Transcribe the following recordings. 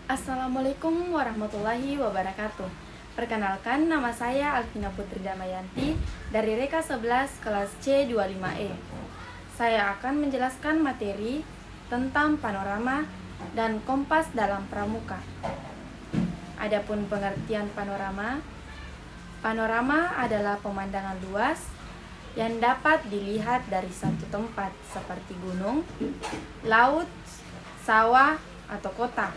Assalamualaikum warahmatullahi wabarakatuh. Perkenalkan, nama saya Alvina Putri Damayanti dari Reka 11 kelas C25E. Saya akan menjelaskan materi tentang panorama dan kompas dalam pramuka. Adapun pengertian panorama, panorama adalah pemandangan luas yang dapat dilihat dari satu tempat seperti gunung, laut, sawah, atau kota.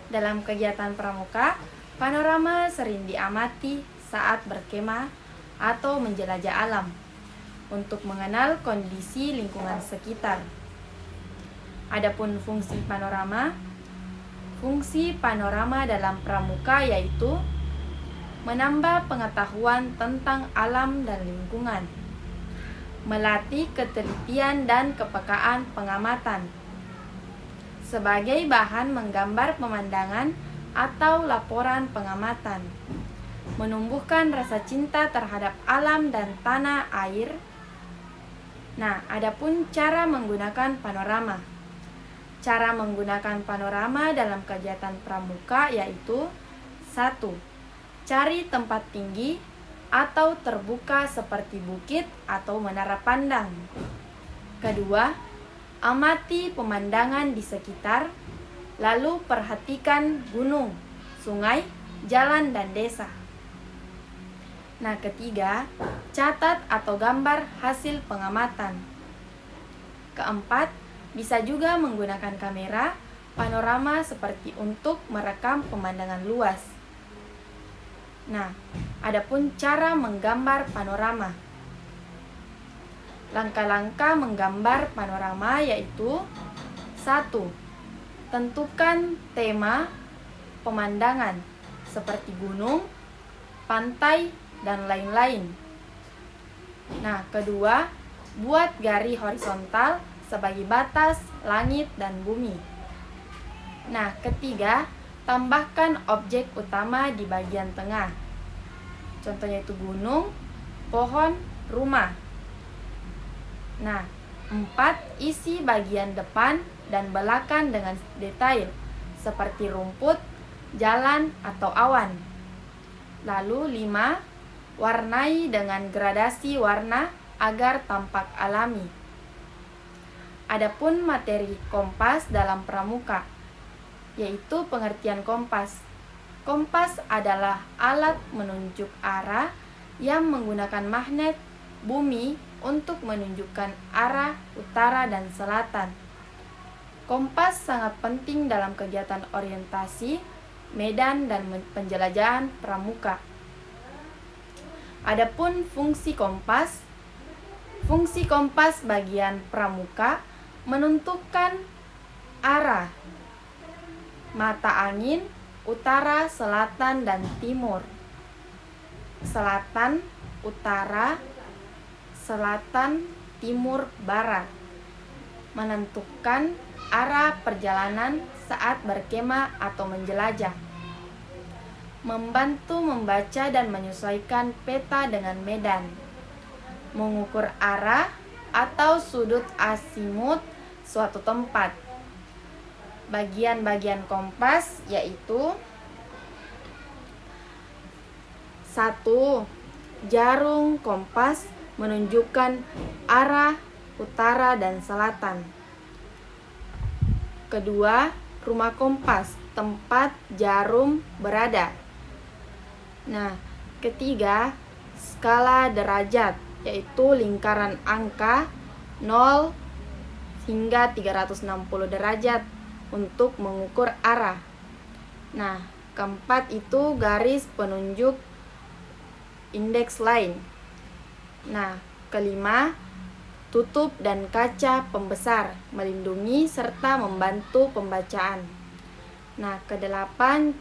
Dalam kegiatan pramuka, panorama sering diamati saat berkemah atau menjelajah alam untuk mengenal kondisi lingkungan sekitar. Adapun fungsi panorama dalam pramuka yaitu menambah pengetahuan tentang alam dan lingkungan, melatih ketelitian dan kepekaan pengamatan, sebagai bahan menggambar pemandangan atau laporan pengamatan, menumbuhkan rasa cinta terhadap alam dan tanah air. Nah, adapun cara menggunakan panorama. Cara menggunakan panorama dalam kegiatan pramuka yaitu 1. Cari tempat tinggi atau terbuka seperti bukit atau menara pandang. Kedua, amati pemandangan di sekitar, lalu perhatikan gunung, sungai, jalan, dan desa. Nah, ketiga, catat atau gambar hasil pengamatan. Keempat, bisa juga menggunakan kamera panorama seperti untuk merekam pemandangan luas. Nah, adapun cara menggambar panorama. Langkah-langkah menggambar panorama yaitu 1. Tentukan tema pemandangan seperti gunung, pantai, dan lain-lain. Nah, kedua, buat garis horizontal sebagai batas langit dan bumi. Nah, ketiga, tambahkan objek utama di bagian tengah. Contohnya itu gunung, pohon, rumah. Nah, 4. Isi bagian depan dan belakang dengan detail seperti rumput, jalan, atau awan. Lalu 5. Warnai dengan gradasi warna agar tampak alami. Adapun materi kompas dalam pramuka, yaitu pengertian kompas. Kompas adalah alat menunjuk arah yang menggunakan magnet bumi untuk menunjukkan arah utara dan selatan. Kompas sangat penting dalam kegiatan orientasi, medan, dan penjelajahan pramuka. Adapun fungsi kompas bagian pramuka menentukan arah mata angin utara, selatan, dan timur. Selatan, utara, selatan, timur, barat. Menentukan arah perjalanan saat berkemah atau menjelajah. Membantu membaca dan menyesuaikan peta dengan medan. Mengukur arah atau sudut asimut suatu tempat. Bagian-bagian kompas yaitu 1. Jarum kompas menunjukkan arah utara dan selatan. Kedua, rumah kompas, tempat jarum berada. Nah, ketiga, skala derajat, yaitu lingkaran angka 0 hingga 360 derajat untuk mengukur arah. Nah, keempat itu garis penunjuk indeks line. Nah, kelima, tutup dan kaca pembesar, melindungi serta membantu pembacaan. Nah, kedelapan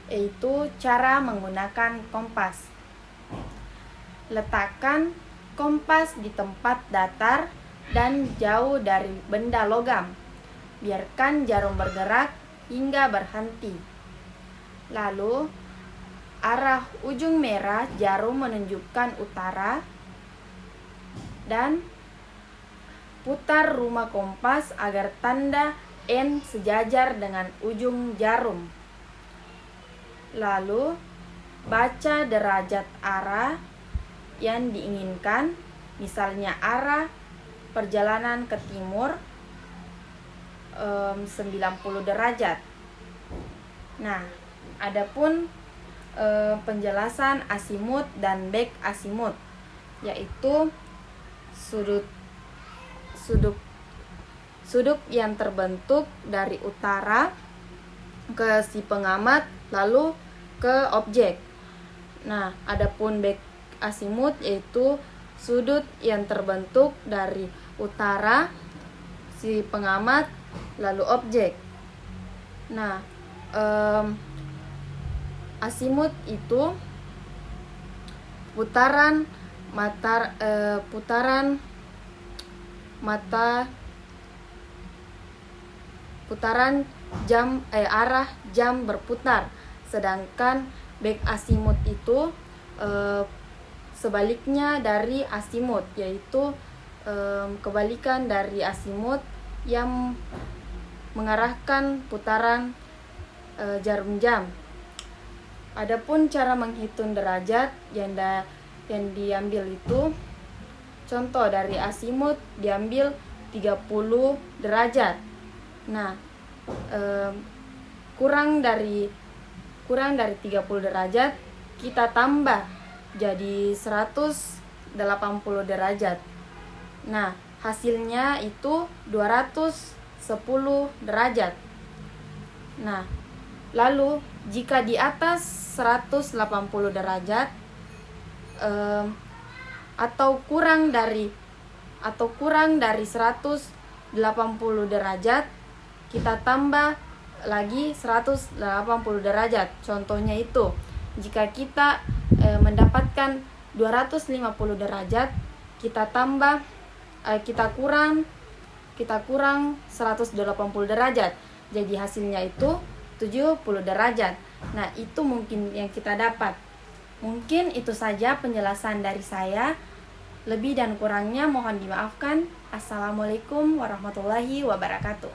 yaitu cara menggunakan kompas. Letakkan kompas di tempat datar dan jauh dari benda logam. Biarkan jarum bergerak hingga berhenti. Lalu, arah ujung merah jarum menunjukkan utara dan putar rumah kompas agar tanda N sejajar dengan ujung jarum. Lalu baca derajat arah yang diinginkan, misalnya arah perjalanan ke timur 90 derajat. Nah, adapun penjelasan asimut dan back asimut, yaitu sudut yang terbentuk dari utara ke si pengamat lalu ke objek. Nah, adapun back asimut yaitu sudut yang terbentuk dari utara si pengamat lalu objek. Nah, asimut itu putaran jam arah jam berputar, sedangkan back asimut itu sebaliknya dari asimut, yaitu kebalikan dari asimut yang mengarahkan putaran jarum jam. Adapun cara menghitung derajat yang diambil itu, contoh dari asimut diambil 30 derajat. Nah, kurang dari 30 derajat kita tambah jadi 180 derajat. Nah, hasilnya itu 210 derajat. Nah, lalu jika di atas 180 derajat atau kurang dari 180 derajat, kita tambah lagi 180 derajat. Contohnya itu, jika kita mendapatkan 250 derajat, kita kurang 180 derajat. Jadi hasilnya itu 70 derajat. Nah, itu mungkin yang kita dapat. Mungkin itu saja penjelasan dari saya. Lebih dan kurangnya mohon dimaafkan. Assalamualaikum warahmatullahi wabarakatuh.